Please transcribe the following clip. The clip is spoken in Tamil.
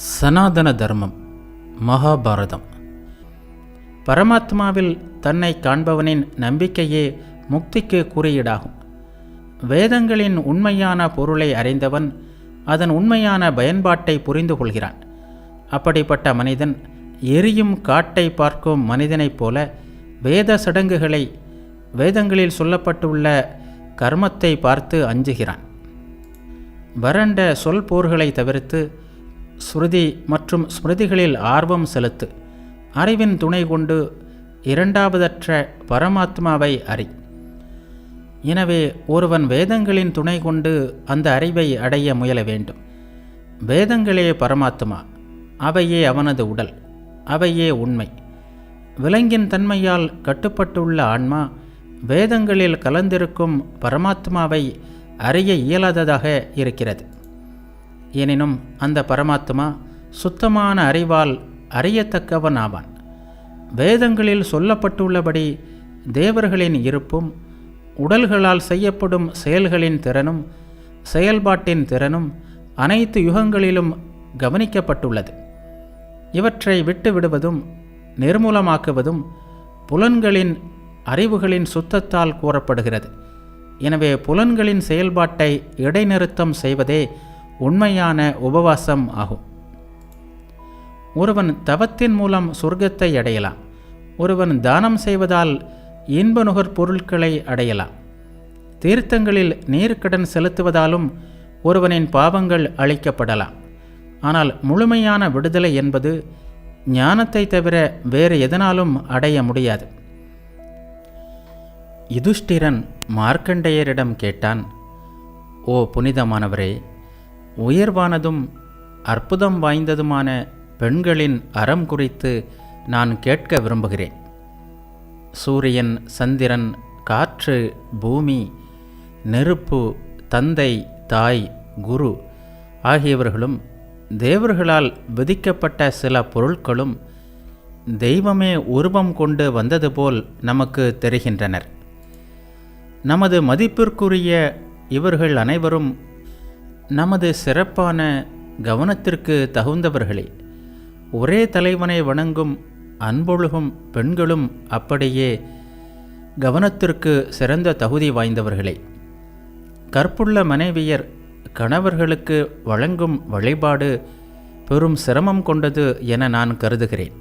சனாதன தர்மம். மகாபாரதம். பரமாத்மாவில் தன்னை காண்பவனின் நம்பிக்கையே முக்திக்கு குறியீடாகும். வேதங்களின் உண்மையான பொருளை அறிந்தவன் அதன் உண்மையான பயன்பாட்டை புரிந்து கொள்கிறான். அப்படிப்பட்ட மனிதன் எரியும் காட்டை பார்க்கும் மனிதனைப் போல வேத சடங்குகளை, வேதங்களில் சொல்லப்பட்டுள்ள கர்மத்தை பார்த்து அஞ்சுகிறான். வறண்ட சொல் போர்களை தவிர்த்து ஸ்ருதி மற்றும் ஸ்மிருதிகளில் ஆர்வம் செலுத்து. அறிவின் துணை கொண்டு இரண்டாவதற்ற பரமாத்மாவை அறி. எனவே ஒருவன் வேதங்களின் துணை கொண்டு அந்த அறிவை அடைய முயல வேண்டும். வேதங்களே பரமாத்மா, அவையே அவனது உடல், அவையே உண்மை. விலங்கின் தன்மையால் கட்டுப்பட்டுள்ள ஆன்மா வேதங்களில் கலந்திருக்கும் பரமாத்மாவை அறிய இயலாததாக இருக்கிறது. எனினும் அந்த பரமாத்மா சுத்தமான அறிவால் அறியத்தக்கவன் ஆவான். வேதங்களில் சொல்லப்பட்டுள்ளபடி தேவர்களின் இருப்பும், உடல்களால் செய்யப்படும் செயல்களின் திறனும், செயல்பாட்டின் திறனும் அனைத்து யுகங்களிலும் கவனிக்கப்பட்டுள்ளது. இவற்றை விட்டு விடுவதும் நிர்மூலமாக்குவதும் புலன்களின் அறிவுகளின் சுத்தத்தால் கூறப்படுகிறது. எனவே புலன்களின் செயல்பாட்டை இடைநிறுத்தம் செய்வதே உண்மையான உபவாசம் ஆகும். ஒருவன் தவத்தின் மூலம் சொர்க்கத்தை அடையலாம். ஒருவன் தானம் செய்வதால் இன்ப நுகர் பொருட்களை அடையலாம். தீர்த்தங்களில் நீர்க்கடன் செலுத்துவதாலும் ஒருவனின் பாவங்கள் அழிக்கப்படலாம். ஆனால் முழுமையான விடுதலை என்பது ஞானத்தை தவிர வேறு எதனாலும் அடைய முடியாது. யுதிஷ்டிரன் மார்க்கண்டேயரிடம் கேட்டான், ஓ புனிதமானவரே, உயர்வானதும் அற்புதம் வாய்ந்ததுமான பெண்களின் அறம் குறித்து நான் கேட்க விரும்புகிறேன். சூரியன், சந்திரன், காற்று, பூமி, நெருப்பு, தந்தை, தாய், குரு ஆகியவர்களும் தேவர்களால் விதிக்கப்பட்ட சில பொருட்களும் தெய்வமே உருவம் கொண்டு வந்தது போல் நமக்கு தெரிகின்றனர். நமது மதிப்பிற்குரிய இவர்கள் அனைவரும் நமது சிறப்பான கவனத்திற்கு தகுந்தவர்களே. ஒரே தலைவனை வணங்கும் அன்பொழுகும் பெண்களும் அப்படியே கவனத்திற்கு சிறந்த தகுதி வாய்ந்தவர்களே. கற்புள்ள மனைவியர் கணவர்களுக்கு வழங்கும் வழிபாடு பெரும் சிரமம் கொண்டது என நான் கருதுகிறேன்.